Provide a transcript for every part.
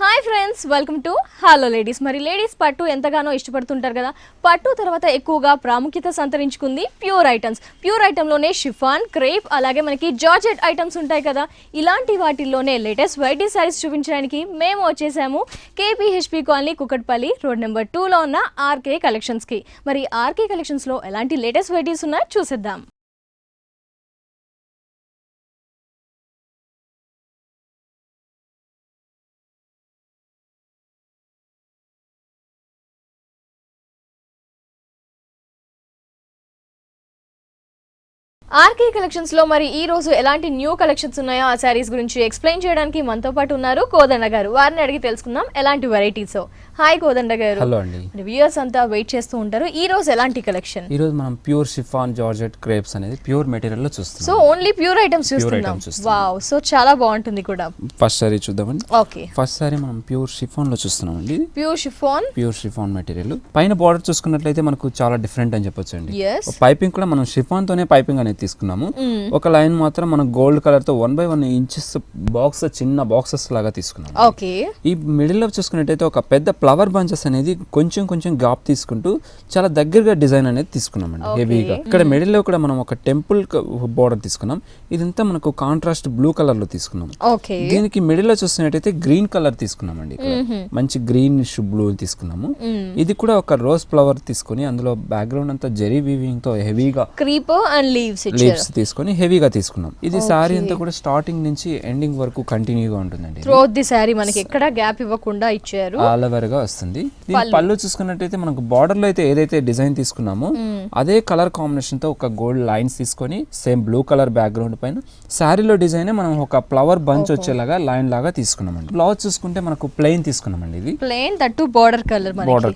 Hi friends, welcome to hello ladies. మరి ladies పట్టు ఎంతగానో ఇష్టపడుతుంటారు కదా. పట్టు తర్వాత ఎక్కువగా ప్రాముఖ్యత సంతరించుకుంది ప్యూర్ ఐటమ్స్. ప్యూర్ ఐటెంలోనే షిఫాన్, క్రేప్, అలాగే మనకి జార్జెట్ ఐటమ్స్ ఉంటాయి కదా. ఇలాంటి వాటిల్లోనే లేటెస్ట్ వెరైటీ సారీస్ చూపించడానికి మేము వచ్చేసాము KPHP colony, Kukatpally road number 2లో ఉన్న ఆర్కే కలెక్షన్స్కి. మరి ఆర్కే కలెక్షన్స్లో ఎలాంటి లేటెస్ట్ వెరైటీస్ ఉన్నాయో చూసేద్దాం. ఆర్కే కలెక్షన్స్ లో మరి ఈ రోజు ఎలాంటి న్యూ కలెక్షన్స్ ఉన్నాయో ఆ సారీస్ గురించి ఎక్స్ప్లెయిన్ చేయడానికి మనతో పాటు ఉన్నారు కోదండ గారు. వారిని అడిగి తెలుసుకుందాం ఎలాంటి వెరైటీస్. హాయ్ కోదండ గారు. హలో అండి. వ్యూయర్స్ అంతా వెయిట్ చేస్తూ ఉంటారు. ఈ రోజు ఎలాంటి కలెక్షన్? ఈ రోజు మనం ప్యూర్ షిఫాన్ జార్జెట్ క్రేప్స్ అనేది ప్యూర్ మెటీరియల్ లో చూస్తున్నాం. సో ఓన్లీ ప్యూర్ ఐటమ్స్ చూస్తున్నాం. వావ్, సో చాలా బాగుంటుంది కూడా. ఫస్ట్ సారీ చూద్దామండి. ఓకే, ఫస్ట్ సారీ మనం ప్యూర్ షిఫాన్ లో చూస్తున్నామండి. ప్యూర్ షిఫాన్ మెటీరియల్ పైన బార్డర్ చూసుకున్నట్లయితే మనకు చాలా డిఫరెంట్ అని చెప్పొచ్చు అండి. పైపింగ్ కూడా మనం షిఫాన్ తోనే పైపింగ్ అనేది తీసుకున్నాము. ఒక లైన్ మాత్రం మనం గోల్డ్ కలర్ తో 1 by 1 ఇంచెస్ బాక్స్, చిన్న బాక్సెస్ లాగా తీసుకున్నాము. ఓకే, ఈ మిడిల్ లో చూసుకున్నట్టయితే ఒక పెద్ద ఫ్లవర్ బంచెస్ అనేది కొంచెం కొంచెం గ్యాప్ తీసుకుంటూ చాలా దగ్గరగా డిజైన్ అనేది తీసుకున్నామండి. హెవీగా ఇక్కడ మిడిల్ లో కూడా మనం ఒక టెంపుల్ బార్డర్ తీసుకున్నాం. ఇదంతా మనకు కాంట్రాస్ట్ బ్లూ కలర్ లో తీసుకున్నాం. దీనికి మిడిల్ లో చూసినట్టయితే గ్రీన్ కలర్ తీసుకున్నామండి. మంచి గ్రీన్ బ్లూ తీసుకున్నాము. ఇది కూడా ఒక రోజ్ ఫ్లవర్ తీసుకుని అందులో బ్యాక్గ్రౌండ్ అంతా జెరీ వీవింగ్ తో హెవీగా క్రీపర్ అండ్ లీవ్స్ తీసుకొని హెవీగా తీసుకున్నాం. ఇది సారీ అంతా కూడా స్టార్టింగ్ నుంచి ఎండింగ్ వరకు కంటిన్యూగా ఉంటుందండి. త్రూఅవుట్ ది సారీ మనకి ఎక్కడ గ్యాప్ ఇవ్వకుండా ఇచ్చారు. ఆల్ ఓవర్ గా వస్తుంది. దీని పళ్ళు చూసుకున్నట్టయితే మనకు బార్డర్ లో అయితే ఏదైతే డిజైన్ తీసుకున్నామో అదే కలర్ కాంబినేషన్ తో ఒక గోల్డ్ లైన్స్ తీసుకొని సేమ్ బ్లూ కలర్ బ్యాక్గ్రౌండ్ పైన సారీలో డిజైన్ మనం ఒక ఫ్లవర్ బంచ్ వచ్చేలాగా లైన్ లాగా తీసుకున్నామండి. బ్లౌజ్ చూసుకుంటే మనకు ప్లెయిన్ తీసుకున్నామండి. ఇది plain that border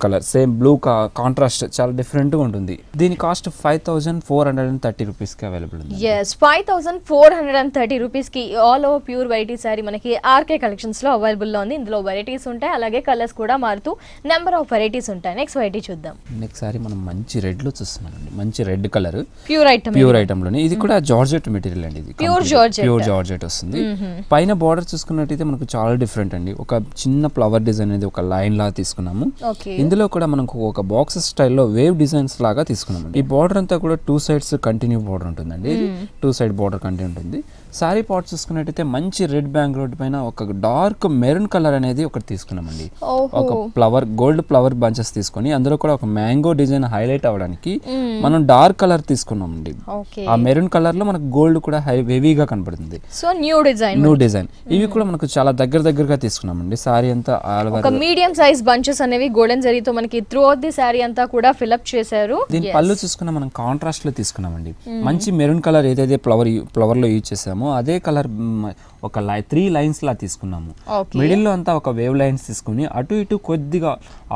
colour same blue contrast చాలా డిఫరెంట్ గా ఉంటుంది. దీని కాస్ట్ 5430 రూపీస్ కి అవైలబుల్ ఉంది. yes 5430 రూపీస్ కి all over pure variety sorry మనకి ఆర్కే కలెక్షన్స్ లో అవైలబుల్ లో ఉంది. ఇందులో వెరైటీస్ ఉంటాయి, అలాగే కలర్స్ కూడా మారుతూ నెంబర్ ఆఫ్ వెరైటీస్ ఉంటాయి. నెక్స్ట్ వెరైటీ చూద్దాం. నెక్స్ట్ సారీ మనం మంచి రెడ్ లో చూస్తున్నామండి. మంచి రెడ్ కలర్ ప్యూర్ ఐటమ్ లోనే. ఇది కూడా జార్జెట్ మెటీరియల్ అండి. ఇది ప్యూర్ జార్జెట్ వస్తుంది. పైన బార్డర్ చూసుకున్నట్టయితే మనకు చాలా డిఫరెంట్ అండి. ఒక చిన్న ఫ్లవర్ డిజైన్ అనేది ఒక లైన్ లాగా తీసుకున్నాము. ఇందులో కూడా మనకు ఒక బాక్స్ స్టైల్లో వేవ్ డిజైన్స్ లాగా తీసుకున్నాము. ఈ బార్డర్ అంతా కూడా 2 sides కంటిన్యూ బార్డర్ ఉంటుందండి. 2 side బార్డర్ కంటిన్యూ ఉంటుంది. సారీ పార్ట్ చూసుకున్నట్టయితే మంచి రెడ్ బ్యాక్గ్రౌండ్ పైన ఒక డార్క్ మెరూన్ కలర్ అనేది ఒకటి తీసుకున్నామండి. ఒక ఫ్లవర్ గోల్డ్ ఫ్లవర్ బంచెస్ తీసుకొని అందులో కూడా ఒక మ్యాంగో డిజైన్ హైలైట్ అవ్వడానికి మనం డార్క్ కలర్ తీసుకున్నామండి. ఆ మెరూన్ కలర్ లో మనకు గోల్డ్ కూడా హెవీగా కనపడుతుంది. సో న్యూ డిజైన్ ఇవి కూడా మనకు చాలా దగ్గరగా తీసుకున్నామండి. సారీ అంతా ఒక మీడియం సైజ్ బంచెస్ అనేవి గోల్డెన్ జరీతో మనకి త్రూ అవుట్ ది సారీ అంతా కూడా ఫిల్అప్ చేశారు. దీని పళ్ళు చూసుకున్నా మనం కాంట్రాస్ట్ లో తీసుకున్నామండి. మంచి మెరూన్ కలర్ ఏదైతే ఫ్లవర్ లో యూజ్ చేసామో అదే కలర్ ఒక 3 lines లా తీసుకున్నాము. మిడిల్ లో అంతా ఒక వేవ్ లైన్స్ తీసుకుని అటు ఇటు కొద్దిగా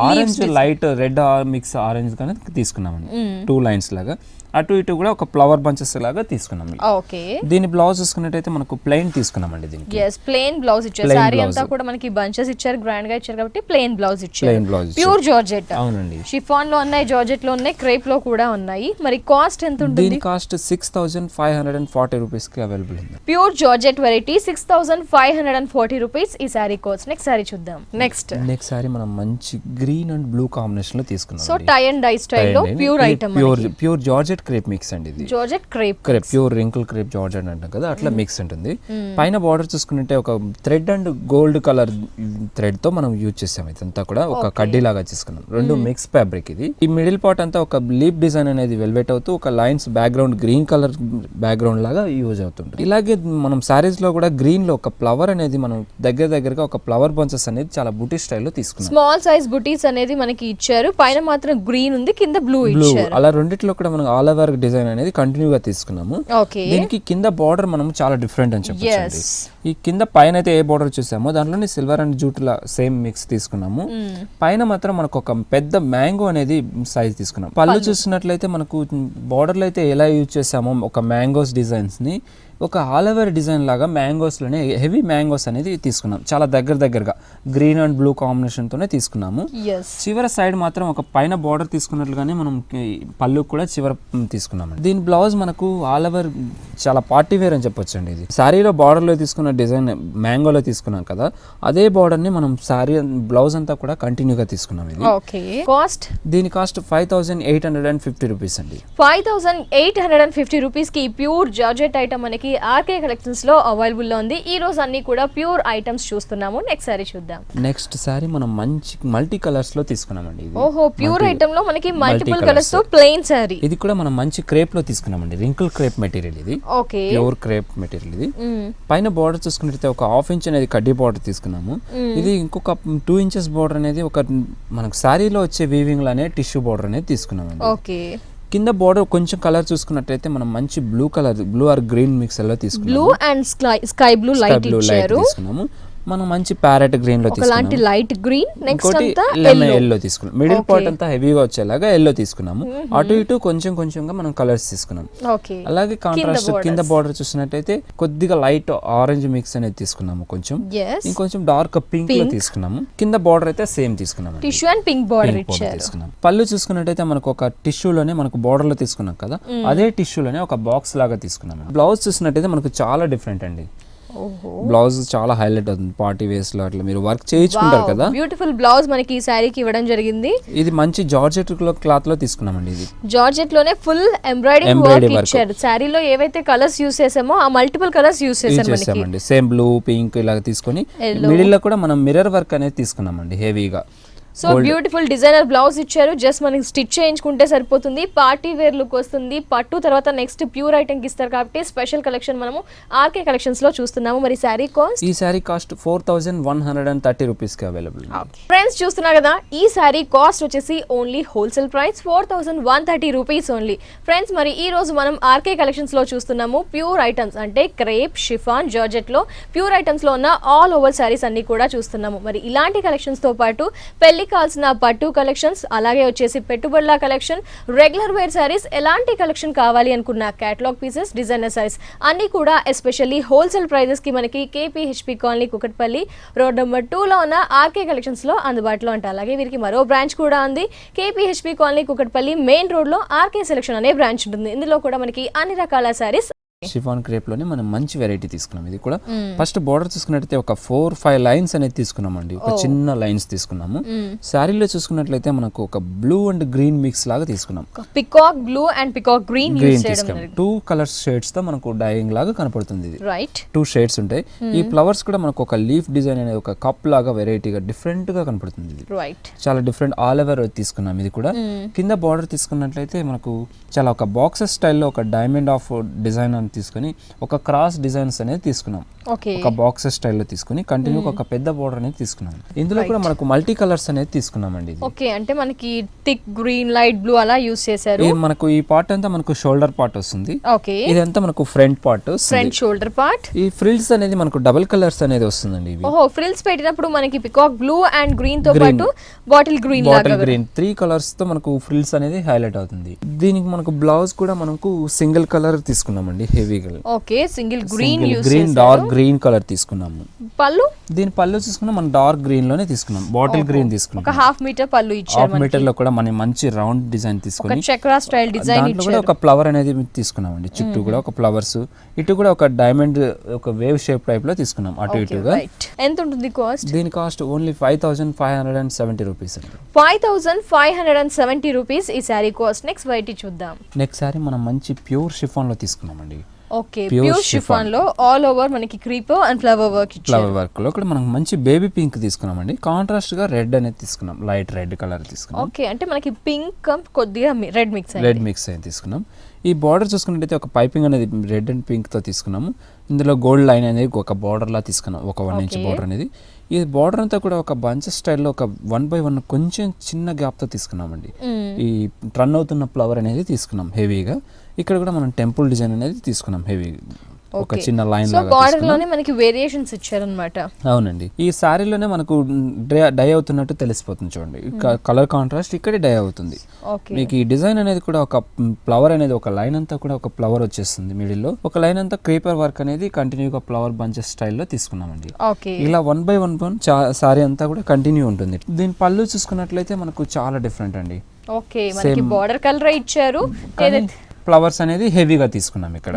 orange light red mix orange కానీ తీసుకున్నామండి. 2 lines లాగా అటు ఇటు కూడా ఒక ఫ్లవర్ బంచెస్ లాగా తీసుకున్నాం. దీని బ్లౌజ్ చూసుకున్నట్టయితే మనకు ప్లెయిన్ తీసుకున్నామండి. దీనికి ప్లెయిన్ బ్లౌజ్ ఇచ్చారు. సారీ అంతా కూడా మనకి బంచెస్ ఇచ్చారు, గ్రాండ్ గా ఇచ్చారు కాబట్టి ప్లెయిన్ బ్లౌజ్ ఇచ్చారు. Pure georgette. అవునండి. షిఫాన్ లో ఉన్నాయి, జార్జెట్ లో ఉన్నాయి, క్రేప్ లో కూడా ఉన్నాయి. మరి కాస్ట్ ఎంత ఉంటుంది? దీని కాస్ట్ 6540 రూపీస్ కి అవైలబుల్ ఉంది. ప్యూర్ జార్జెట్ వెరైటీ 6540 రూపీస్ ఈ సారీ కాస్ట్. నెక్స్ట్ సారీ చూద్దాం. నెక్స్ట్ సారీ మనం మంచి గ్రీన్ అండ్ బ్లూ కాంబినేషన్ లో తీసుకున్నాం. So tie and dye style లో pure item. Pure georgette crepe mix అండి. ఇది georgette crepe pure wrinkle crepe georgette అంటాం కదా, అట్లా మిక్స్ ఉంటుంది. పైన బార్డర్ చూసుకుంటే ఒక thread and gold colour thread తో మనం యూజ్ చేసాం. ఇదంతా కూడా ఒక కడ్డీ లాగా తీసుకున్నాం. 2 మిక్స్ ఫ్యాబ్రిక్. ఇది ఈ మిడిల్ పార్ట్ అంతా ఒక లీప్ డిజైన్ అనేది వెల్వెట్ అవుతూ ఒక lines background green colour background లాగా యూజ్ అవుతుంది. ఇలాగే మనం సారీస్ లో కూడా గ్రీన్ లో ఒక ఫ్లవర్ అనేది మనం దగ్గరగా ఒక ఫ్లవర్ బంచెస్ అనేది చాలా బుటీ స్టైల్లో తీసుకున్నాం. స్మాల్ సైజ్ బుటీస్ అనేది మనకి ఇచ్చారు. పైన మాత్రం గ్రీన్ ఉంది, కింద బ్లూ ఇచ్చారు. అలా రెండిట్లో కూడా మనం ఆల్ ఓవర్ డిజైన్ అనేది కంటిన్యూగా తీసుకున్నాము. దీనికి కింద బార్డర్ మనం చాలా డిఫరెంట్ అని చెప్పొచ్చు. ఈ కింద పైన అయితే ఏ బార్డర్ చూసామో దాంట్లోనే silver and jute law same mix తీసుకున్నాము. పైన మాత్రం మనకు ఒక పెద్ద మ్యాంగో అనేది సైజ్ తీసుకున్నాం. పళ్ళు చూసినట్లయితే మనకు బార్డర్ లో అయితే ఎలా యూజ్ చేసామో ఒక మ్యాంగోస్ డిజైన్స్ ని ఒక ఆల్ ఓవర్ డిజైన్ లాగా మ్యాంగోస్లోనే హెవీ మ్యాంగోస్ అనేది తీసుకున్నాం, చాలా దగ్గరగా గ్రీన్ అండ్ బ్లూ కాంబినేషన్తోనే తీసుకున్నాము. చివరి సైడ్ మాత్రం ఒక పైన బార్డర్ తీసుకున్నట్లుగానే మనం పళ్ళు కూడా చివర తీసుకున్నాము. దీని బ్లౌజ్ మనకు ఆల్ ఓవర్ చాలా పార్టీ వేర్ అని చెప్పొచ్చు అండి. ఇది శారీలో బార్డర్లో తీసుకున్న డిజైన్ మ్యాంగోలో తీసుకున్నాం కదా, అదే బార్డర్ని మనం శారీ బ్లౌజ్ అంతా కూడా కంటిన్యూగా తీసుకున్నాం. ఇది కాస్ట్, దీని కాస్ట్ 5850 రూపీస్ అండి. 5850 రూపీస్ కి ప్యూర్ జార్జెట్ ఐటమ్ మనకి ఆర్కే కలెక్షన్స్ లో అవైలబుల్ లో ఉంది. ఈ రోజు అన్ని కూడా ప్యూర్ ఐటమ్స్ చూస్తున్నాము. నెక్స్ట్ సారీ చూద్దాం. నెక్స్ట్ సారీ మనం మంచి మల్టీ కలర్స్ లో తీసుకున్నామండి. ఓహో, ప్యూర్ ఐటమ్ లో మనకి మల్టిపుల్ కలర్స్ తో ప్లెయిన్ సారీ. ఇది కూడా మనం మంచి క్రేప్ లో తీసుకున్నామండి, రింకిల్ క్రేప్ మెటీరియల్ ఇది. ఓకే, ప్యూర్ క్రేప్ మెటీరియల్ ఇది. పైన బార్డర్ చూసుకుంటే ఒక 1/2 ఇంచ్ అనేది కడ్డీ బార్డర్ తీసుకున్నాము. ఇది ఇంకొక 2 ఇంచెస్ బార్డర్ అనేది ఒక మనకు సారీలో వచ్చే వీవింగ్ లానే టిష్యూ బార్డర్ అనేది తీసుకున్నామండి. ఓకే, కింద బార్డర్ కొంచెం కలర్ చూసుకున్నట్లయితే మనం మంచి బ్లూ ఆర్ గ్రీన్ మిక్స్ లో తీసుకున్నాము. Blue and sky blue light తీసుకున్నాము. మనం మంచి ప్యారెట్ గ్రీన్ లో తీసుకున్నాము, లైట్ గ్రీన్. నెక్స్ట్ అంతా ఎల్లో తీసుకున్నాం. మిడిల్ పార్ట్ అంతా హెవీగా వచ్చేలాగా ఎల్లో తీసుకున్నాము. అటు ఇటు కొంచెంగా మనం కలర్స్ తీసుకున్నాం. అలాగే కాంట్రాస్ట్ కింద బార్డర్ చూసినట్టయితే కొద్దిగా లైట్ ఆరెంజ్ మిక్స్ అనేది తీసుకున్నాము, కొంచెం ఇంకొంచెం డార్క్ పింక్ లో తీసుకున్నాము. కింద బార్డర్ అయితే సేమ్ తీసుకున్నాము, టిష్యూ అండ్ పింక్ బార్డర్ తీసుకున్నాం. పళ్ళు చూసుకున్నట్టయితే మనకు ఒక టిష్యూలోనే మనకు బార్డర్ లో తీసుకున్నాం కదా, అదే టిష్యూలోనే ఒక బాక్స్ లాగా తీసుకున్నాము. బ్లౌజ్ చూసినట్టయితే మనకు చాలా డిఫరెంట్ అండి. బ్లౌజ్ చాలా హైలైట్ అవుతుంది పార్టీ వేస్ లో, అట్లా మీరు వర్క్ చేయించుకుంటారు కదా. బ్యూటిఫుల్ బ్లౌజ్ మనకి ఈ సారీకి ఇవ్వడం జరిగింది. ఇది మంచి జార్జెట్ క్లాత్ లో తీసుకున్నామండి. ఇది జార్జెట్ లోనే ఫుల్ ఎంబ్రాయిడరింగ్ వర్క్ ఇచ్చారు. సారీలో ఏవైతే కలర్స్ యూస్ చేసామో ఆ మల్టిపుల్ కలర్స్ యూస్ చేసామండి. సేమ్ బ్లూ పింక్ ఇలా తీసుకొని మిడిల్ లో కూడా మనం మిర్రర్ వర్క్ అనేది తీసుకున్నామండి హెవీగా. సో బ్యూటిఫుల్ డిజైనర్ బ్లౌజ్ ఇచ్చారు, జస్ట్ మనకి స్టిచ్ చేయించుకుంటే సరిపోతుంది. పార్టీ వేర్ లుక్ వస్తుంది. పట్టు తర్వాత నెక్స్ట్ ప్యూర్ ఐటమ్ ఇస్తారు కాబట్టి స్పెషల్ కలెక్షన్ మనము ఆర్కే కలెక్షన్స్ లో చూస్తున్నాము. మరి సారీ కాస్ట్, ఈ సారీ కాస్ట్ 4130 రూపీస్ కి అవైలబుల్. ఫ్రెండ్స్ చూస్తున్నారు కదా, ఈ సారీ కాస్ట్ వచ్చేసి only wholesale price 4130 rupees only. Friends మరి ఈ రోజు మనం ఆర్కే కలెక్షన్స్ లో చూస్తున్నాము ప్యూర్ ఐటమ్స్, అంటే క్రేప్, షిఫాన్, జార్జెట్ లో ప్యూర్ ఐటమ్స్ లో ఉన్న ఆల్ ఓవర్ సారీస్ అన్ని కూడా చూస్తున్నాము. మరి ఇలాంటి కలెక్షన్స్ తో పాటు పెళ్లి కావాల్సిన పట్టు కలెక్షన్స్, అలాగే వచ్చేసి పెట్టుబడుల కలెక్షన్, రెగ్యులర్ వేర్ సారీస్, ఎలాంటి కలెక్షన్ కావాలి అనుకున్న కేటలాగ్ పీసెస్, డిజైనర్ సారీస్ అన్ని కూడా ఎస్పెషల్లీ హోల్సేల్ ప్రైజెస్ కి మనకి KPHP colony Kukatpally road number 2 లో ఉన్న ఆర్కే కలెక్షన్స్ లో అందుబాటులో ఉంటాయి. అలాగే వీరికి మరో బ్రాంచ్ కూడా ఉంది, KPHP colony Kukatpally main road లో ఆర్కే సెలెక్షన్ అనే బ్రాంచ్ ఉంటుంది. ఇందులో కూడా మనకి అన్ని రకాల సారీస్. షిఫాన్ క్రేప్ లోనే మనం మంచి వెరైటీ తీసుకున్నాం. ఇది కూడా ఫస్ట్ బార్డర్ చూసుకున్నట్లయితే ఒక 4-5 లైన్స్ అనేది తీసుకున్నామండి, ఒక చిన్న లైన్స్ తీసుకున్నాము. శారీలో చూసుకున్నట్లయితే మనకు ఒక బ్లూ అండ్ గ్రీన్ మిక్స్ లాగా తీసుకున్నాం. Peacock blue and peacock green తీసుకున్నాం. 2 కలర్ షేడ్స్ తో మనకు డైయింగ్ లాగా కనపడుతుంది. ఇది 2 షేడ్స్ ఉంటాయి. ఈ ఫ్లవర్స్ కూడా మనకు ఒక లీఫ్ డిజైన్ అనేది ఒక కప్ లాగా వెరైటీగా డిఫరెంట్ గా కనపడుతుంది. ఇది చాలా డిఫరెంట్ ఆల్ ఓవర్ తీసుకున్నాం. ఇది కూడా కింద బార్డర్ తీసుకున్నట్లయితే మనకు చాలా ఒక బాక్సెస్ స్టైల్లో ఒక డైమండ్ ఆఫ్ డిజైన్ అని తీసుకొని ఒక క్రాస్ డిజైన్స్ అనేది తీసుకున్నాం. ఒక బాక్సెస్ స్టైల్లో తీసుకుని కంటిన్యూ ఒక పెద్ద బోర్డర్ అనేది తీసుకున్నాం. ఇందులో కూడా మనకు మల్టీ కలర్స్ అనేది తీసుకున్నామండి. ఓకే, అంటే మనకి థిక్ గ్రీన్, లైట్ బ్లూ అలా యూస్ చేశారు. మనకు ఈ పార్ట్ అంతా మనకు షోల్డర్ పార్ట్ వస్తుంది. ఓకే, ఇదంతా మనకు front part, front shoulder part. ఈ ఫ్రిల్స్ అనేది మనకు డబుల్ కలర్స్ అనేది వస్తుందండి. ఇవి ఓహో, ఫ్రిల్స్ పెట్టినప్పుడు మనకి పికాక్ బ్లూ అండ్ గ్రీన్ తో పాటు బాటిల్ గ్రీన్ 3 కలర్స్ తో మనకు ఫ్రిల్స్ అనేది హైలైట్ అవుతుంది. దీనికి మనకు బ్లౌజ్ కూడా మనకు సింగిల్ కలర్ తీసుకున్నామండి, హెవీగా. Okay, single green use green, dark green colour తీసుకున్నాము. పళ్ళు, దీని పళ్ళు చూసుకున్నా మనం డార్క్ గ్రీన్ లోనే తీసుకున్నాం, బాటిల్ గ్రీన్ తీసుకున్నాం. ఒక 1/2 మీటర్ పళ్ళు ఇచ్చారు. 1/2 మీటర్ లో కూడా మనం మంచి రౌండ్ డిజైన్ తీసుకొని ఒక చక్రా స్టైల్ డిజైన్ ఇచ్చారు. కూడా ఒక ఫ్లవర్ అనేది తీసుకున్నామండి, చుట్టూ కూడా ఒక ఫ్లవర్స్, ఇటు కూడా ఒక డైమండ్ ఒక వేవ్ షేప్ టైప్ లో తీసుకున్నాం అటు ఇటుగా. ఎంత ఉంటుంది కాస్ట్? దీని కాస్ట్ ఓన్లీ 5570 రూపీస్ అండి. 5570 రూపీస్ ఈ సారీ కాస్ట్. నెక్స్ట్ వెరైటీ చూద్దాం. నెక్స్ట్ సారీ మనం మంచి ప్యూర్ షిఫాన్ లో తీసుకున్నామండి. ఓకే, ప్యూర్ షిఫాన్ లో ఆల్ ఓవర్ మనకి క్రీపర్ అండ్ ఫ్లవర్ వర్క్ ఇచ్చారు. ఫ్లవర్ వర్క్ లో కూడా మనం మంచి బేబీ పింక్ తీసుకున్నామండి. కాంట్రాస్ట్ గా రెడ్ అనేది తీసుకున్నాం, లైట్ రెడ్ కలర్ తీసుకున్నాం. ఓకే, అంటే మనకి పింక్ కొద్దిగా రెడ్ మిక్స్ అయింది తీసుకున్నాం. ఈ బార్డర్ చూసుకున్నట్టయితే ఒక పైపింగ్ అనేది రెడ్ అండ్ పింక్ తో తీసుకున్నాము. ఇందులో గోల్డ్ లైన్ అనేది ఒక బార్డర్ లా తీసుకున్నాం, ఒక 1 ఇంచ్ బార్డర్ అనేది. ఈ బార్డర్ అంతా కూడా ఒక బంచ్ స్టైల్లో ఒక 1 by 1 కొంచెం చిన్న గ్యాప్ తో తీసుకున్నామండి. ఈ రన్ అవుతున్న ఫ్లవర్ అనేది తీసుకున్నాం హెవీగా. ఇక్కడ కూడా మనం టెంపుల్ డిజైన్ అనేది తీసుకున్నాం హెవీ. ఒక చిన్న లైన్ సో బార్డర్ లోనే మనకి వేరియేషన్స్ ఇచ్చారన్నమాట. అవునండి, ఈ శారీలోనే మనకు డై అవుతున్నట్టు తెలిసిపోతుంది చూడండి. కలర్ కాంట్రాస్ట్ ఇక్కడే డై అవుతుంది. మీకు ఈ డిజైన్ అనేది కూడా ఒక ఫ్లవర్ అనేది ఒక లైన్ అంతా కూడా ఒక ఫ్లవర్ వచ్చేస్తుంది మిడిల్ లో. ఒక లైన్ అంతా క్రీపర్ వర్క్ అనేది కంటిన్యూగా ఫ్లవర్ బంచెస్ స్టైల్లో తీసుకున్నామండి. ఇలా 1 by 1 సారీ అంతా కూడా కంటిన్యూ ఉంటుంది. దీని పళ్ళు చూసుకున్నట్లయితే మనకు చాలా డిఫరెంట్ అండి. ఓకే, మనకి బార్డర్ కలర్ ఇచ్చారు, ఫ్లవర్స్ అనేది హెవీగా తీసుకున్నాం ఇక్కడ.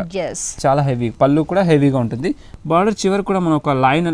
చాలా హెవీ పళ్ళు కూడా హెవీగా ఉంటుంది. బార్డర్ చివరి కూడా మనం ఒక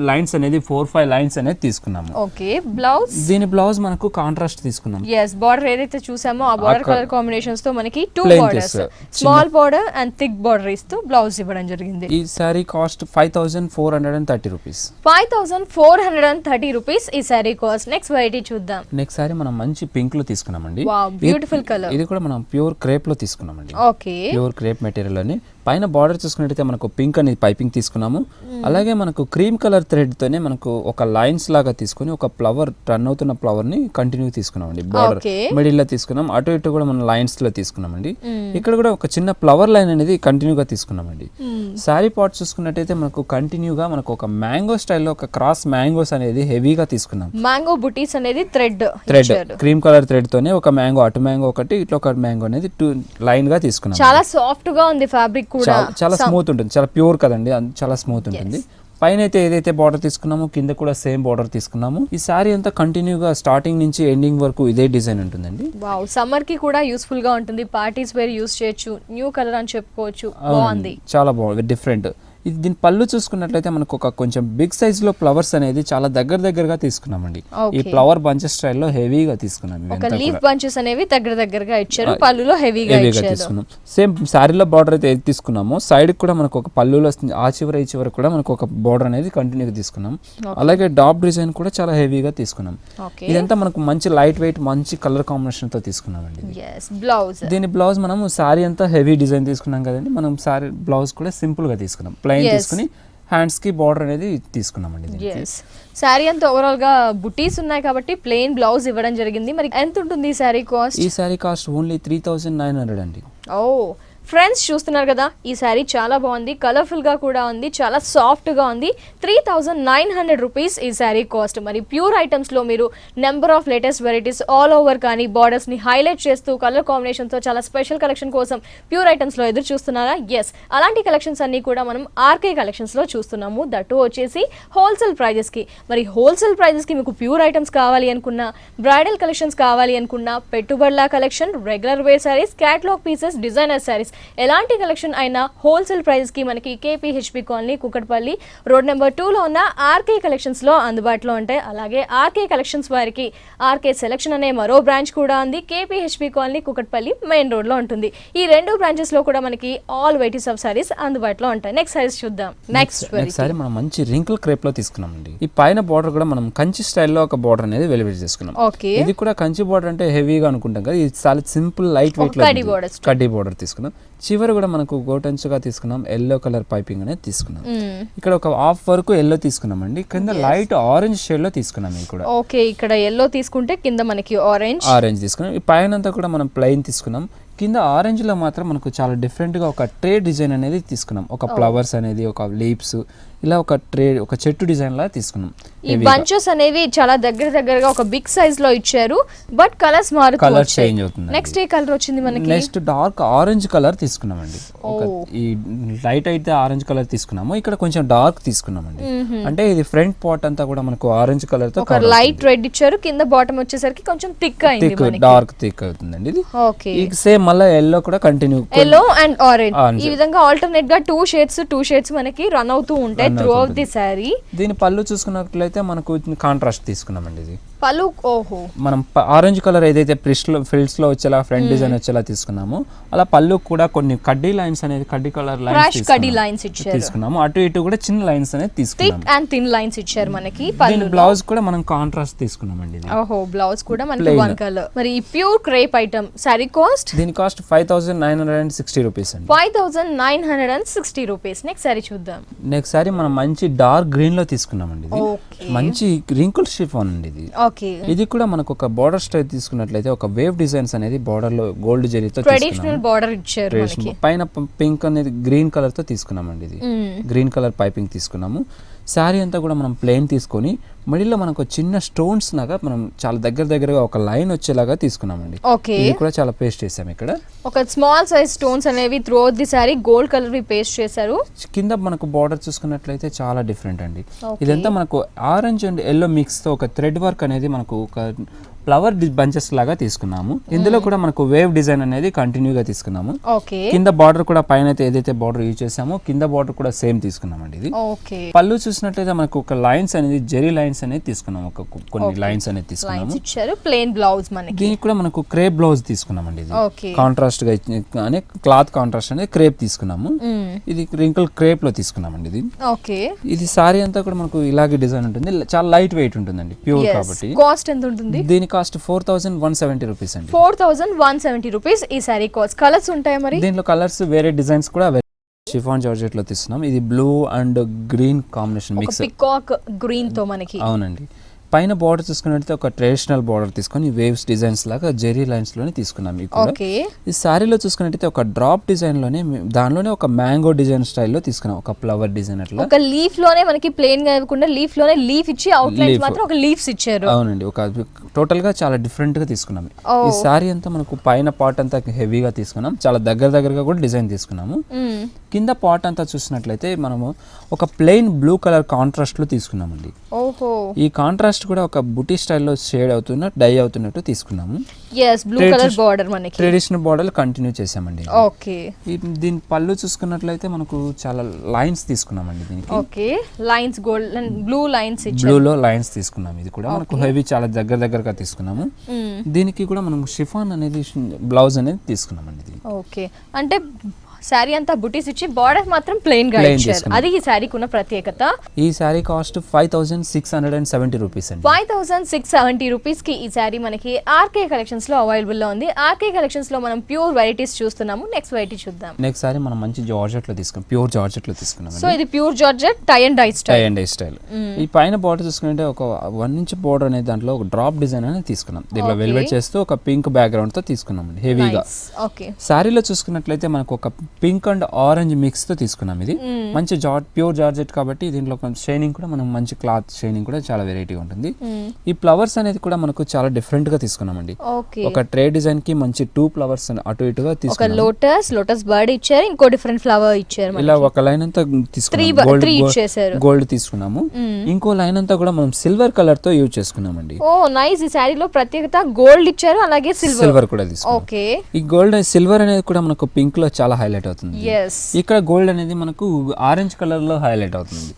లైన్స్ అనేది 4-5 లైన్స్ అనేది తీసుకున్నాము. ఓకే, బ్లౌజ్ దీని బ్లౌజ్ మనకు కాంట్రాస్ట్ తీసుకున్నాం. బార్డర్ ఏదైతే చూసామో ఆ బార్డర్ కలర్ కాంబినేషన్స్ తో మనకి 2 borders, small border and thick border ఇస్తూ బ్లౌజ్ ఇవ్వడం జరిగింది. ఈ సారీ కాస్ట్ 5430 రూపీస్. 5430 రూపీస్ ఈ సారీ కాస్ట్. నెక్స్ట్ వెరైటీ చూద్దాం. నెక్స్ట్ సారీ మనం మంచి పింక్ లో తీసుకున్నామండి. Beautiful colour. ఇది కూడా మనం ప్యూర్ క్రేప్ లో తీసుకున్నామండి. ప్యూర్ క్రేప్ మెటీరియల్ అని. పైన బార్డర్ చూసుకున్నట్టయితే మనకు పింక్ అనేది పైపింగ్ తీసుకున్నాము. అలాగే మనకు క్రీమ్ కలర్ థ్రెడ్ తోనే మనకు ఒక లైన్స్ లాగా తీసుకుని ఒక ఫ్లవర్ రన్ అవుతున్న ఫ్లవర్ ని కంటిన్యూ తీసుకున్నామండి. బార్డర్ మిడిల్ లో తీసుకున్నాం, అటు ఇటు కూడా మనం లైన్స్ లో తీసుకున్నామండి. ఇక్కడ కూడా ఒక చిన్న ఫ్లవర్ లైన్ అనేది కంటిన్యూగా తీసుకున్నామండి. సారీ పార్ట్ చూసుకున్నట్టయితే మనకు కంటిన్యూగా మనకు ఒక మ్యాంగో స్టైల్లో ఒక క్రాస్ మ్యాంగోస్ అనేది హెవీగా తీసుకున్నాం. మ్యాంగో బుటీస్ అనేది థ్రెడ్ క్రీమ్ కలర్ థ్రెడ్ తోనే ఒక మ్యాంగో, అటు మ్యాంగో ఒకటి, ఇట్లా ఒక మ్యాంగో అనేది 2 లైన్ గా తీసుకున్నాం. చాలా సాఫ్ట్ గా ఉంది ఫ్యాబ్రిక్ కూడా, చాలా స్మూత్ ఉంటుంది, చాలా ప్యూర్ కదండి, చాలా స్మూత్ ఉంటుంది. పైన అయితే ఏదైతే బార్డర్ తీసుకున్నామో కింద కూడా సేమ్ బార్డర్ తీసుకున్నాము. ఈ సారీ అంతా కంటిన్యూగా స్టార్టింగ్ నుంచి ఎండింగ్ వరకు ఇదే డిజైన్ ఉంటుందండి. వావ్, సమ్మర్ కి కూడా యూస్ఫుల్ గా ఉంటుంది, పార్టీస్ వేర్ యూస్ చేయొచ్చు, న్యూ కలర్ అని చెప్పుకోవచ్చు. బాగుంది, చాలా బాగుంది, డిఫరెంట్. ఇది దీని పళ్ళు చూసుకున్నట్లయితే మనకు ఒక కొంచెం బిగ్ సైజ్ లో ఫ్లవర్స్ అనేది చాలా దగ్గరగా తీసుకున్నామండి. ఈ ఫ్లవర్ బంచెస్ స్టైల్లో హెవీగా తీసుకున్నాం. ఒక లీఫ్ బంచెస్ అనేవి దగ్గరగా ఇచ్చారు, పళ్ళులో హెవీగా తీసుకున్నాం. సేమ్ సారీలో బార్డర్ అయితే ఏది తీసుకున్నామో సైడ్ కూడా మనకు ఒక పళ్ళులో వస్తుంది, ఆ చివర ఈ చివర కూడా మనకు ఒక బార్డర్ అనేది కంటిన్యూగా తీసుకున్నాం. అలాగే డాప్ డిజైన్ కూడా చాలా హెవీగా తీసుకున్నాం. ఇదంతా మనకు మంచి లైట్ వెయిట్ మంచి కలర్ కాంబినేషన్ తో తీసుకున్నామండి. బ్లౌజ్, దీని బ్లౌజ్ మనం సారీ అంతా హెవీ డిజైన్ తీసుకున్నాం కదండి, మనం సారీ బ్లౌజ్ కూడా సింపుల్ గా తీసుకున్నాం. ప్లెయిన్ తీసుకుని హ్యాండ్స్ కి బార్డర్ అనేది తీసుకున్నామండి. సారీ అంతా ఓవరాల్ గా బుటీస్ ఉన్నాయి కాబట్టి ప్లెయిన్ బ్లౌజ్ ఇవ్వడం జరిగింది. మరి ఎంత ఉంటుంది ఈ సారీ కాస్ట్? ఈ సారీ కాస్ట్ ఓన్లీ 3900 అండి. ఫ్రెండ్స్ చూస్తున్నారు కదా, ఈ శారీ చాలా బాగుంది, కలర్ఫుల్ గా కూడా ఉంది, చాలా సాఫ్ట్ గా ఉంది. 3900 రూపీస్ ఈ శారీ కాస్ట్. మరి ప్యూర్ ఐటమ్స్ లో మీరు number of latus varieties all over కానీ బార్డర్స్ ని హైలైట్ చేస్తూ కలర్ కాంబినేషన్ తో చాలా స్పెషల్ కలెక్షన్ కోసం ప్యూర్ ఐటమ్స్ లో ఎదురు చూస్తున్నారా? ఎస్, అలాంటి కలెక్షన్స్ అన్ని కూడా మనం ఆర్కే కలెక్షన్స్ లో చూస్తున్నాము. దట్టు వచ్చేసి హోల్సేల్ ప్రైజెస్ కి. మరి హోల్సేల్ ప్రైజెస్ కి మీకు ప్యూర్ ఐటమ్స్ కావాలి అనుకున్నా, బ్రైడల్ కలెక్షన్స్ కావాలి అనుకున్నా, పెట్టుబడుల collection, regular wear saris, catalogue pieces, designer saris, ఎలాంటి కలెక్షన్ అయినా హోల్సేల్ ప్రైస్ కి మనకి KPHB colony, Kukatpally road number 2 లో ఉన్న ఆర్కే కలెక్షన్స్ లో అందుబాటులో ఉంటాయి. అలాగే ఆర్కే కలెక్షన్స్ వారికి ఆర్కే సెలెక్షన్ అనే మరో బ్రాంచ్ కూడా ఉంది. KPHB colony, Kukatpally main road లో ఉంటుంది. ఈ 2 బ్రాంచెస్ లో కూడా మనకి ఆల్ వెరైటీస్ ఆఫ్ సారీస్ అందుబాటులో ఉంటాయి. నెక్స్ట్ సారీస్ చూద్దాం. నెక్స్ట్ సారీ మనం మంచి రింకిల్ క్రేప్ లో తీసుకున్నామండి. ఈ పైన బార్డర్ కూడా మనం కంచి స్టైల్లో ఒక బార్డర్ అనేది వెలివేట్ చేసుకున్నాం. ఇది కూడా కంచి బార్డర్ అంటే హెవీగా అనుకుంటాం కదా, ఇది చాలా సింపుల్ లైట్ వెయిట్ లో కడ్డీ బార్డర్ తీసుకున్నాం. చివరి కూడా మనకు గోటంచుగా తీసుకున్నాం, ఎల్లో కలర్ పైపింగ్ అనేది తీసుకున్నాం. ఇక్కడ ఒక హాఫ్ వరకు ఎల్లో తీసుకున్నాం అండి, కింద లైట్ ఆరెంజ్ షేడ్ లో తీసుకున్నాం. ఇక్కడ ఇక్కడ ఎల్లో తీసుకుంటే కింద మనకి ఆరెంజ్ తీసుకున్నాం. ఈ పైన అంతా కూడా మనం ప్లెయిన్ తీసుకున్నాం. కింద ఆరెంజ్ లో మాత్రం మనకు చాలా డిఫరెంట్ గా ఒక ట్రే డిజైన్ అనేది తీసుకున్నాం. ఒక ఫ్లవర్స్ అనేది, ఒక లీవ్స్, ఇలా ఒక ట్రే, ఒక చెట్టు డిజైన్ లా తీసుకున్నాం. ఈ బంచెస్ అనేవి చాలా దగ్గరగా ఒక బిగ్ సైజ్ లో ఇచ్చారు, బట్ కలర్స్ మారుతూ కలర్ చేంజ్ అవుతుంది. నెక్స్ట్ ఏ కలర్ వచ్చింది మనకి? నెక్స్ట్ డార్క్ ఆరెంజ్ కలర్ తీసుకున్నామండి. ఈ లైట్ అయితే ఆరెంజ్ కలర్ తీసుకున్నాము, ఇక్కడ కొంచెం డార్క్ తీసుకున్నామండి. అంటే ఇది ఫ్రంట్ పార్ట్ అంతా కూడా మనకు ఆరెంజ్ కలర్ తో ఒక లైట్ రెడ్ ఇచ్చారు, కింద బాటమ్ వచ్చేసరికి కొంచెం థిక్ అయింది, డార్క్ థిక్ అవుతుందండి. ఇది సేమ్ మళ్ళీ ఎల్లో కూడా కంటిన్యూ, ఎల్లో అండ్ ఆరెంజ్ ఈ విధంగా ఆల్టర్నేట్ గా టూ షేడ్స్ మనకి రన్ అవుతూ ఉంటాయి త్రూ అవుట్ ది సారీ. దీని పళ్ళు చూసుకున్నట్లయితే మనకు కాంట్రాస్ట్ తీసుకున్నామండి. ఇది పళ్ళు మనం ఆరెంజ్ కలర్ ఏదైతే ఫ్రిల్స్ లో వచ్చేలా ఫ్రంట్ డిజైన్ వచ్చేలా తీసుకున్నాము, అలా పళ్ళు కూడా కొన్ని కడ్డీ లైన్స్ అనేది కడ్డీ కలర్ లైన్స్ తీసుకున్నాము. అటు ఇటు కూడా చిన్న లైన్స్ అనేది తీసుకున్నాము, థిక్ అండ్ థిన్ లైన్స్ ఇచ్చారు మనకి. బ్లౌజ్ కూడా మనం కాంట్రాస్ట్ తీసుకున్నామండి. బ్లౌజ్ కూడా మనకి వన్ కలర్. మరి ఈ pure crepe item sorry cost? దీని కాస్ట్ 5960 రూపీస్ అండి. 5960 రూపీస్. నెక్స్ట్ సారీ చూద్దాం. నెక్స్ట్ సారీ మనం మంచి డార్క్ గ్రీన్ లో తీసుకున్నామండి ఇది. ఓకే మంచి రింకుల్ షిఫాన్ అండి ఇది. ఓకే ఇది కూడా మనకు ఒక బార్డర్ స్టైల్ తీసుకున్నట్లయితే ఒక వేవ్ డిజైన్స్ అనేది బార్డర్ లో గోల్డ్ జరీతో ట్రెడిషనల్ బార్డర్ ఇచ్చారు మనకి. పైన పింక్ అనేది గ్రీన్ కలర్ తో తీసుకున్నామండి ఇది. గ్రీన్ కలర్ పైపింగ్ తీసుకున్నాము. శారీ అంతా కూడా మనం ప్లెయిన్ తీసుకొని మిడిల్లో మనకు చిన్న స్టోన్స్ లాగా మనం చాలా దగ్గరగా ఒక లైన్ వచ్చేలాగా తీసుకున్నామండి. ఓకే ఇది కూడా చాలా పేస్ట్ చేసాం ఇక్కడ. ఒక స్మాల్ సైజ్ స్టోన్స్ అనేవి through the sari gold colour వి పేస్ట్ చేశారు. కింద మనకు బార్డర్ చూసుకున్నట్లయితే చాలా డిఫరెంట్ అండి. ఇదంతా మనకు ఆరెంజ్ అండ్ ఎల్లో మిక్స్ తో ఒక థ్రెడ్ వర్క్ అనేది మనకు ఒక ఫ్లవర్ బంచెస్ లాగా తీసుకున్నాము. ఇందులో కూడా మనకు వేవ్ డిజైన్ అనేది కంటిన్యూగా తీసుకున్నాము. ఓకే కింద బార్డర్ కూడా పైన అయితే ఏదైతే బార్డర్ యూజ్ చేసామో కింద బార్డర్ కూడా సేమ్ తీసుకున్నామండి ఇది. ఓకే పళ్ళు చూసినట్లయితే మనకు ఒక లైన్స్ అనేది జెరీ లైన్స్ అనేది తీసుకున్నాము. ఒక కొన్ని లైన్స్ అనేది తీసుకున్నాము. లైన్స్ ఇచ్చారు. ప్లెయిన్ బ్లౌజ్ మనకి. దీనికి కూడా మనకు క్రేప్ బ్లౌజ్ తీసుకున్నామండి ఇది. ఓకే కాంట్రాస్ట్ గా అనే క్లాత్ కాంట్రాస్ట్ అనేది క్రేప్ తీసుకున్నాము. ఇది రింకిల్ క్రేప్ లో తీసుకున్నామండి ఇది. ఓకే ఇది సారీ అంతా కూడా మనకు ఇలాగే డిజైన్ ఉంటుంది. చాలా లైట్ వెయిట్ ఉంటుందండి, ప్యూర్ కాబట్టి. కాస్ట్ ఎంత ఉంటుంది? దీని కాస్ట్ 4170 రూపీస్ అండి. 4170 రూపీస్ ఈ సారీ కాస్ట్. కలర్స్ ఉంటాయా మరి? దీంట్లో కలర్స్ వేరే డిజైన్స్ కూడా షిఫాన్ జార్జెట్ లో తీస్తున్నాం. ఇది blue and green combination mix. Peacock green తో మనకి. అవునండి. పైన బార్డర్ చూసుకున్నట్లయితే ఒక ట్రెడిషనల్ బార్డర్ తీసుకొని వేవ్స్ డిజైన్స్ లాగా జెరీ లైన్స్ లోనే తీసుకున్నాం. ఈ సారీలో చూసుకున్నట్లయితే ఒక డ్రాప్ డిజైన్ లోనే దానిలోనే ఒక మ్యాంగో డిజైన్ స్టైల్లో తీసుకున్నాం. ఒక ఫ్లవర్ డిజైన్ అట్లా ఒక లీఫ్ లోనే మనకి ప్లెయిన్ గా ఇవ్వకుండా లీఫ్ లోనే లీఫ్ ఇచ్చి అవుట్ లైన్స్ మాత్రం ఒక లీవ్స్ ఇచ్చారు. అవునండి. ఒక టోటల్ గా చాలా డిఫరెంట్ గా తీసుకున్నాం. ఈ సారీ అంతా మనకు పైన పార్ట్ అంతా హెవీగా తీసుకున్నాం. చాలా దగ్గరగా కూడా డిజైన్ తీసుకున్నాము. కింద పార్ట్ అంతా చూసినట్లయితే మనము ఒక ప్లెయిన్ బ్లూ కలర్ కాంట్రాస్ట్ లో తీసుకున్నామండి. ఓహో ఈ కాంట్రాస్ట్ కూడా ఒక బుటీ స్టైల్లో షేడ్ అవుతున్నట్టు డై అవుతున్నట్టు తీసుకున్నాము. yes బ్లూ కలర్ బార్డర్ మనకి ట్రెడిషనల్ బార్డర్ కంటిన్యూ చేసామండి. ఓకే దీని పళ్ళు చూసుకున్నట్లయితే మనకు చాలా లైన్స్ తీసుకున్నామండి దీనికి. Okay lines gold and blue lines ఇచ్చారు. బ్లూ లో లైన్స్ తీసుకున్నాం. ఇది కూడా మనకు హెవీ చాలా దగ్గరగా తీసుకున్నాము. దీనికి కూడా మనం షిఫాన్ అనేది బ్లౌజ్ అనేది తీసుకున్నామండి. ఓకే అంటే శారీ అంతా బుటీస్ ఇచ్చి బార్డర్ మాత్రం ప్లెయిన్ గా ఇచ్చారు. అది ఈ శారీకి ఉన్న ప్రత్యేకత. ఈ శారీ కాస్ట్ 5670 రూపీస్ అండి. 5670 రూపీస్ కి ఈ శారీ మనకి ఆర్కే కలెక్షన్స్ లో అవైలబుల్ లో ఉంది. ఆర్కే కలెక్షన్స్ లో మనం ప్యూర్ వెరైటీస్ చూస్తున్నాము. నెక్స్ట్ వెరైటీ చూద్దాం. నెక్స్ట్ సారీ మనం మంచి జార్జెట్ లో తీసుకున్నాం. ప్యూర్ జార్జెట్ లో తీసుకున్నాం. సో ఇది pure georgette tie and dye style. ఈ పైన బార్డర్ చూసుకుంటే ఒక 1 ఇంచ్ బార్డర్ అనేది దాంట్లో ఒక డ్రాప్ డిజైన్ అనేది తీసుకున్నాం. దీంట్లో వెల్వెట్ చేస్తూ ఒక పింక్ బ్యాక్గ్రౌండ్ తో తీసుకున్నాం హెవీగా. ఓకే శారీలో చూసుకున్నట్లయితే మనకు ఒక పింక్ అండ్ ఆరెంజ్ మిక్స్ తో తీసుకున్నాం. ఇది మంచి ప్యూర్ జార్జెట్ కాబట్టి దీంట్లో షైనింగ్ కూడా మనం మంచి క్లాత్ షైనింగ్ కూడా చాలా వెరైటీగా ఉంటుంది. ఈ ఫ్లవర్స్ అనేది కూడా మనకు చాలా డిఫరెంట్ గా తీసుకున్నామండి. ఒక ట్రే డిజైన్ కి మంచి 2 ఫ్లవర్స్ అటు ఇటుగా తీసుకున్నాం. ఒక లోటస్ బర్డ్ ఇచ్చారు, ఇంకో డిఫరెంట్ ఫ్లవర్ ఇచ్చారు. ఇలా ఒక లైన్ అంతా తీసుకున్నాము. గోల్డ్ తీసుకున్నాము. ఇంకో లైన్ అంతా కూడా మనం సిల్వర్ కలర్ తో యూజ్ చేసుకున్నామండి. ఓ నైస్. ఈ శారీలో ప్రత్యేకత గోల్డ్ ఇచ్చారు, అలాగే సిల్వర్ కూడా తీసుకున్నాం. ఓకే ఈ గోల్డ్ సిల్వర్ అనేది కూడా మనకు పింక్ లో చాలా హైలైట్ అవుతుంది. ఇక్కడ గోల్డ్ అనేది మనకు ఆరెంజ్ కలర్ లో హైలైట్ అవుతుంది.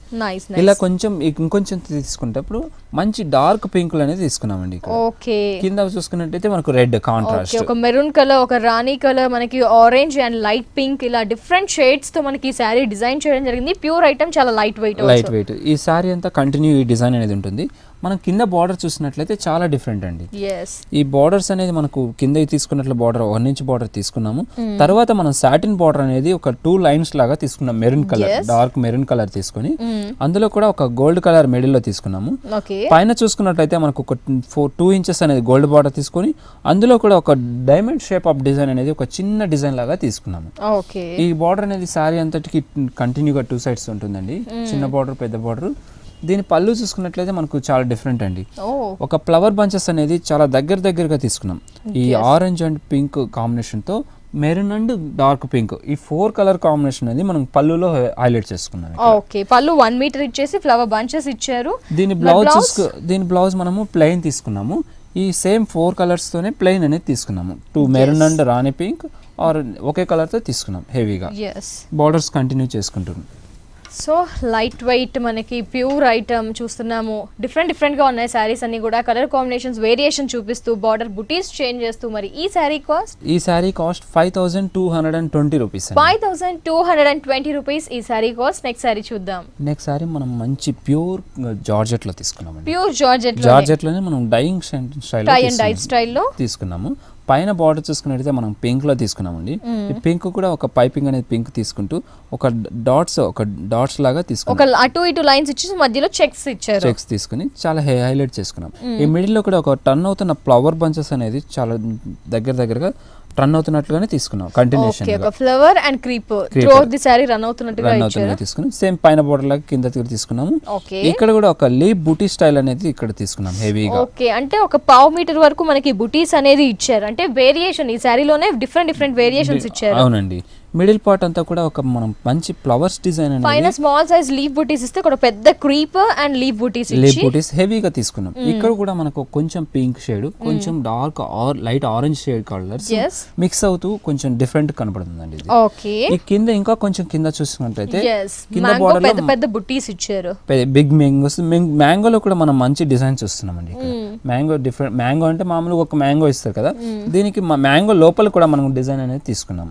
ఇలా కొంచెం ఇంకొంచెం తీసుకునేటప్పుడు మంచి డార్క్ పింక్ అనేది తీసుకున్నామండి. ఓకే కింద చూసుకున్నట్టయితే మనకు రెడ్ కాంట్రాస్ట్, ఒక మెరూన్ కలర్, ఒక రాణి కలర్, మనకి ఆరెంజ్ అండ్ లైట్ పింక్, ఇలా డిఫరెంట్ షేడ్స్ తో మనకి ఈ శారీ డిజైన్ చేయడం జరిగింది. ప్యూర్ ఐటమ్, చాలా లైట్ వెయిట్. ఈ శారీ అంతా కంటిన్యూ ఈ డిజైన్ అనేది ఉంటుంది. మనం కింద బార్డర్ చూసినట్లయితే చాలా డిఫరెంట్ అండి. ఈ బార్డర్స్ అనేది మనకు కింద తీసుకున్నట్లు బార్డర్ 1 ఇంచ్ బార్డర్ తీసుకున్నాము. తర్వాత మనం సాటిన్ బార్డర్ అనేది ఒక 2 లైన్స్ లాగా తీసుకున్నాం. Maroon colour, dark maroon colour తీసుకొని అందులో కూడా ఒక గోల్డ్ కలర్ మిడిల్ లో తీసుకున్నాము. పైన చూసుకున్నట్లయితే మనకు ఒక 2 ఇంచెస్ అనేది గోల్డ్ బార్డర్ తీసుకొని అందులో కూడా ఒక డైమండ్ షేప్ ఆఫ్ డిజైన్ అనేది ఒక చిన్న డిజైన్ లాగా తీసుకున్నాము. ఈ బార్డర్ అనేది సారీ అంతటికి కంటిన్యూగా 2 సైడ్స్ ఉంటుందండి. చిన్న బార్డర్, పెద్ద బార్డర్. దీని పళ్ళు చూసుకున్నట్లయితే మనకు చాలా డిఫరెంట్ అండి. ఒక ఫ్లవర్ బంచెస్ అనేది చాలా దగ్గరగా తీసుకున్నాం. ఈ ఆరెంజ్ అండ్ పింక్ కాంబినేషన్ తో మెరూన్ అండ్ డార్క్ పింక్, ఈ 4 కలర్ కాంబినేషన్ అనేది మనం పళ్ళులో హైలైట్ చేసుకున్నాం. ఓకే పళ్ళు 1 మీటర్ ఇచ్చేసి ఫ్లవర్ బంచెస్ ఇచ్చారు. దీని బ్లౌజ్ మనము ప్లెయిన్ తీసుకున్నాము. ఈ సేమ్ 4 కలర్స్ తోనే ప్లెయిన్ అనేది తీసుకున్నాము. 2 maroon and Rani pink are okay colour తో తీసుకున్నాం హెవీగా. బార్డర్స్ కంటిన్యూ చేసుకుంటున్నాం. సో లైట్ వెయిట్ మనకి ప్యూర్ ఐటమ్ చూస్తున్నాము. డిఫరెంట్ గా ఉన్నాయి శారీస్ అన్ని కూడా. కలర్ కాంబినేషన్స్ వేరియేషన్ చూపిస్తూ బార్డర్ బుటీస్ చేంజ్ చేస్తూ. మరి ఈ శారీ కాస్ట్ 5220 రూపీస్. 5220 రూపీస్ ఈ శారీ కాస్ట్. నెక్స్ట్ శారీ చూద్దాం. నెక్స్ట్ శారీ మనం మంచి ప్యూర్ జార్జెట్ లో తీసుకున్నాం. ప్యూర్ జార్జెట్ లోనే మనం డైయింగ్ స్టైల్లో తీసుకున్నాము. పైన బార్డర్ చూసుకున్నట్టయితే మనం పింక్ లో తీసుకున్నామండి. ఈ పింక్ కూడా ఒక పైపింగ్ అనేది పింక్ తీసుకుంటూ ఒక డాట్స్ లాగా తీసుకున్నాం. ఒక అటు ఇటు లైన్స్ ఇచ్చి మధ్యలో చెక్స్ ఇచ్చారు. చెక్స్ తీసుకుని చాలా హైలైట్ చేసుకున్నాం. ఈ మిడిల్ లో కూడా ఒక టర్న్ అవుతున్న ఫ్లవర్ బంచెస్ అనేది చాలా దగ్గరగా రన్ అవుతున్నట్లుగానే తీసుకున్నాం. కంటిన్యూషన్ ఒక flower and creeper through the sari run అవుతున్నట్టుగా తీసుకున్నాం. సేమ్ పైన బోర్డర్ లాగా కింద తీసుకున్నాము. ఇక్కడ కూడా ఒక లీప్ బూటీ స్టైల్ అనేది ఇక్కడ తీసుకున్నాం హెవీగా. ఓకే, అంటే ఒక పావు మీటర్ వరకు మనకి బుటీస్ అనేది ఇచ్చారు. అంటే వేరియేషన్ ఈ సారీలోనే డిఫరెంట్ వేరియేషన్స్ ఇచ్చారు. అవునండి. మిడిల్ పార్ట్ అంతా కూడా ఒక మనం మంచి ఫ్లవర్స్ డిజైన్ అనేది పైన స్మాల్ సైజ్ లీఫ్ బూటీస్ ఇస్తే ఒక పెద్ద క్రీపర్ అండ్ లీఫ్ బూటీస్ హెవీగా తీసుకున్నాం. ఇక్కడ కూడా మనకు కొంచెం పింక్ షేడ్, కొంచెం dark light orange shade colours mix అవుతూ కొంచెం డిఫరెంట్ కనపడుతుందండి ఇది. ఓకే, ఈ కింద ఇంకా కొంచెం కింద చూసుకున్నట్లయితే కింద మ్యాంగో బోర్డర్ పెద్ద బుట్టీస్ ఇచ్చారు. Big mangoes. మ్యాంగోలో కూడా మనం మంచి డిజైన్ చూస్తున్నామండి. మ్యాంగో డిఫరెంట్ మ్యాంగో అంటే మామూలుగా ఒక మ్యాంగో ఇస్తారు కదా, దీనికి మ్యాంగో లోపల కూడా మనం డిజైన్ అనేది తీసుకున్నాం.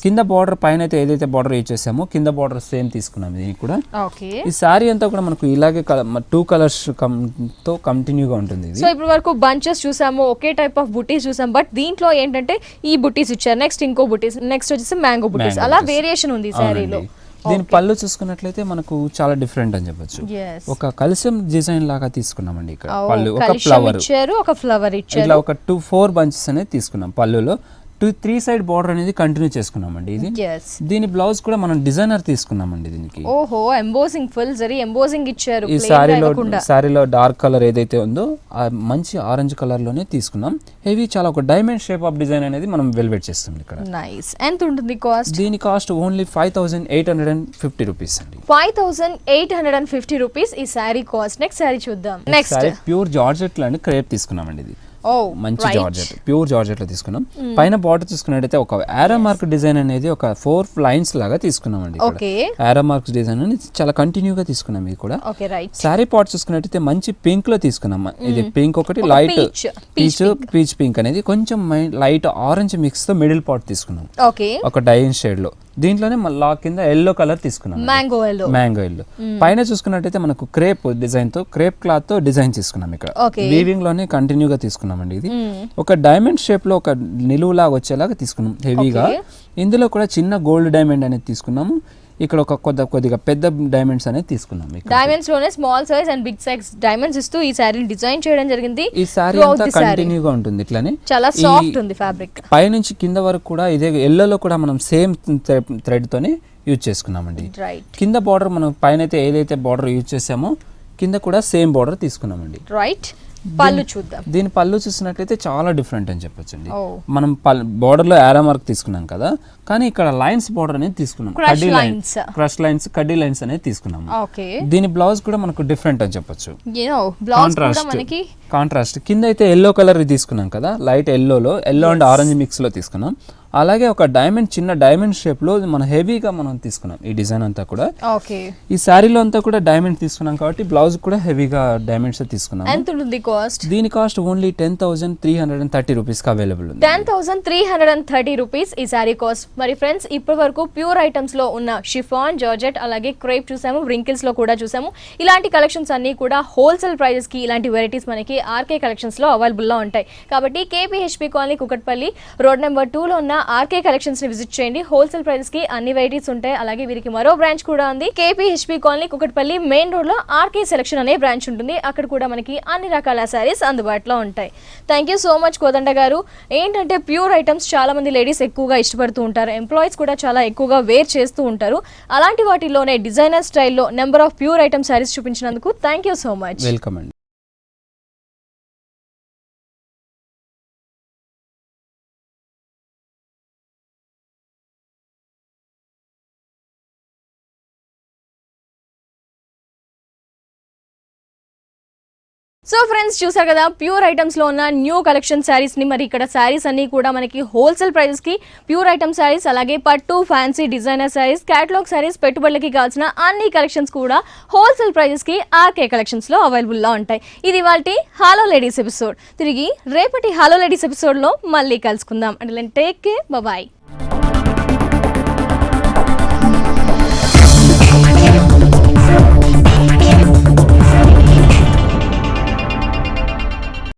కింద బార్డర్ పైన అయితే ఏదైతే బార్డర్ యూజ్ చేసామో కింద బార్డర్ సేమ్ తీసుకున్నాం దీనికి కూడా. ఈ సారీ అంతా కూడా మనకు ఇలాగే 2 కలర్స్ తో కంటిన్యూగా ఉంటుంది. సో ఇప్పుడు వరకు బంచెస్ చూసాము, ఒకే టైప్ ఆఫ్ బుటీస్ చూసాం, బట్ దీంట్లో ఏంటంటే ఈ బుటీస్ ఇచ్చారు, నెక్స్ట్ ఇంకో బుటీస్, నెక్స్ట్ వచ్చేసి మ్యాంగో బుటీస్, అలా వేరియేషన్ ఉంది ఈ సారీలో. దీని పళ్ళు చూసుకున్నట్లయితే మనకు చాలా డిఫరెంట్ అని చెప్పొచ్చు. ఒక కలశం డిజైన్ లాగా తీసుకున్నామండి. ఇక్కడ పళ్ళు ఒక ఫ్లవర్ ఇచ్చారు, ఒక ఫ్లవర్ ఇచ్చారు, ఇట్లా ఒక 4 బంచెస్ అనేది తీసుకున్నాం. పళ్ళులో 3 సైడ్ బార్డర్ అనేది కంటిన్యూ చేసుకున్నామండి. ఇది దీని బ్లౌజ్ కూడా మనం డిజైనర్ తీసుకున్నామండి దీనికి. ఓహో, ఎంబోసింగ్ ఫుల్ జరీ ఎంబోసింగ్ ఇచ్చారు. ఈ సారీలో డార్క్ కలర్ ఏదైతే ఉందో ఆ మంచి ఆరెంజ్ కలర్ లోనే తీసుకున్నాం. హెవీ చాలా ఒక డైమండ్ షేప్ ఆఫ్ డిజైన్ అనేది మనం వెల్వెట్ చేస్తుంది ఇక్కడ. నైస్. ఎంత ఉంటుంది కాస్ట్? దీని కాస్ట్ ఓన్లీ 5850 రూపీస్ అండి. 5850 రూపీస్ ఈ సారీ కాస్ట్. నెక్స్ట్ సారీ చూద్దాం. నెక్స్ట్ ప్యూర్ జార్జెట్ లాంటి క్రేప్ తీసుకున్నామండి. ఇది మంచి జార్జెట్, ప్యూర్ జార్జెట్ లో తీసుకున్నాం. పైన బార్డర్ చూసుకున్నట్టయితే ఒక ఆరో మార్క్ డిజైన్ అనేది ఒక 4 లైన్స్ లాగా తీసుకున్నామండి. ఆరో మార్క్స్ డిజైన్ అనేది చాలా కంటిన్యూగా తీసుకున్నాం. ఇది కూడా సారీ పార్ట్ చూసుకున్నట్టయితే మంచి పింక్ లో తీసుకున్నాం. ఇది పింక్ ఒకటి, లైట్ పీచ్ పింక్ అనేది కొంచెం లైట్ ఆరెంజ్ మిక్స్ తో మిడిల్ పార్ట్ తీసుకున్నాం ఒక డైన్ షేడ్ లో. దీంట్లోనే మళ్ళీ కింద ఎల్లో కలర్ తీసుకున్నాం, మ్యాంగో ఎల్లో. పైన చూసుకున్నట్టయితే మనకు క్రేప్ డిజైన్ తో, క్రేప్ క్లాత్ తో డిజైన్ తీసుకున్నాం. ఇక్కడ వీవింగ్ లోనే కంటిన్యూగా తీసుకున్నామండి. ఇది ఒక డైమండ్ షేప్ లో ఒక నిలువులాగా వచ్చేలాగా తీసుకున్నాం హెవీగా. ఇందులో కూడా చిన్న గోల్డ్ డైమండ్ అనేది తీసుకున్నాము. ఇక్కడ ఒక కొద్దిగా పెద్ద డైమండ్స్ అనేది తీసుకున్నాం. డైమండ్స్ లోనే small size and big size diamonds ఇస్తూ ఈ సారీని డిజైన్ చేయడం జరిగింది. ఈ సారీ అంతా కంటిన్యూగా ఉంటుంది. ఇట్లానే చాలా సాఫ్ట్ ఉంది ఫ్యాబ్రిక్. పై నుంచి కింద వరకు కూడా ఇదే ఎల్లోలో కూడా మనం సేమ్ థ్రెడ్ తోనే యూజ్ చేసుకున్నామండి. కింద బార్డర్ మనం పైన అయితే ఏదైతే బార్డర్ యూజ్ చేసామో కింద కూడా సేమ్ బార్డర్ తీసుకున్నామండి. రైట్. పళ్ళు చూద్దాం. దీని పళ్ళు చూసినట్లయితే చాలా డిఫరెంట్ అని చెప్పొచ్చండి. మనం బార్డర్ లో ఆరో మార్క్ తీసుకున్నాం కదా, కానీ ఇక్కడ లైన్స్ బార్డర్ అనేది తీసుకున్నాం. క్రష్ లైన్స్, కడ్డీ లైన్స్ అనేది తీసుకున్నాము. దీని బ్లౌజ్ కూడా మనకు డిఫరెంట్ అని చెప్పొచ్చు. కాంట్రాస్ట్ కింద అయితే ఎల్లో కలర్ తీసుకున్నాం కదా, light yellow and orange mix లో తీసుకున్నాం. అలాగే ఒక చిన్న డైమండ్ షేప్ లో మనం హెవీగా మనం తీసుకున్నాం ఈ డిజైన్ అంతా కూడా. ఈ సారీలో అంతా కూడా డైమండ్ తీసుకున్నాం కాబట్టి బ్లౌజ్ కూడా హెవీగా డైమండ్స్ తీసుకున్నాం. ఎంత ఉంటుంది కాస్ట్? దీని కాస్ట్ ఓన్లీ 10,330 రూపీస్ కి అవైలబుల్ ఉంది. 10,330 రూపీస్ ఈ సారీ కాస్ట్. మరి ఫ్రెండ్స్, ఇప్పటి వరకు ప్యూర్ ఐటమ్స్ లో ఉన్న షిఫాన్, జార్జెట్, అలాగే క్రేప్ చూసాము, రింకిల్స్ లో కూడా చూసాము. ఇలాంటి కలెక్షన్స్ అన్ని కూడా హోల్సేల్ ప్రైజెస్ కి ఇలాంటి వెరైటీస్ మనకి ఆర్కే కలెక్షన్స్ లో అవైలబుల్ లో ఉంటాయి. కాబట్టి KPHP colony, Kukatpally road number 2 లో ఉన్న ఆర్కే కలెక్షన్స్ ని విజిట్ చేయండి. హోల్సేల్ ప్రైజెస్ కి అన్ని వెరైటీస్ ఉంటాయి. అలాగే వీరికి మరో బ్రాంచ్ కూడా ఉంది. KPHP colony, Kukatpally main road లో ఆర్కే సెలెక్షన్ అనే బ్రాంచ్ ఉంటుంది. అక్కడ కూడా మనకి అన్ని రకాల సారీస్ అందుబాటులో ఉంటాయి. థ్యాంక్ యూ సో మచ్ కోదండ గారు. ఏంటంటే ప్యూర్ ఐటమ్స్ చాలా మంది లేడీస్ ఎక్కువగా ఇష్టపడుతూ ఉంటారు, ఎంప్లాయీస్ కూడా చాలా ఎక్కువగా వేర్ చేస్తూ ఉంటారు. అలాంటి వాటిలోనే డిజైనర్ స్టైల్లో number of pure item saris చూపించినందుకు thank you so much. Welcome అండి. సో ఫ్రెండ్స్, చూసారు కదా ప్యూర్ ఐటమ్స్ లో ఉన్న న్యూ కలెక్షన్ శారీస్ ని. మరి ఇక్కడ శారీస్ అన్ని కూడా మనకి హోల్సేల్ ప్రైజెస్ కి ప్యూర్ ఐటమ్ శారీస్, అలాగే పట్టు, fancy, designer saris, catalogue saris, పెట్టుబడులకి కావాల్సిన అన్ని కలెక్షన్స్ కూడా హోల్సేల్ ప్రైజెస్ కి ఆర్కే కలెక్షన్స్ లో అవైలబుల్ గా ఉంటాయి. ఇది వాటి హలో లేడీస్ ఎపిసోడ్. తిరిగి రేపటి హలో లేడీస్ ఎపిసోడ్ లో మళ్ళీ కలుసుకుందాం. అంటే టేక్ కేర్, బాయ్.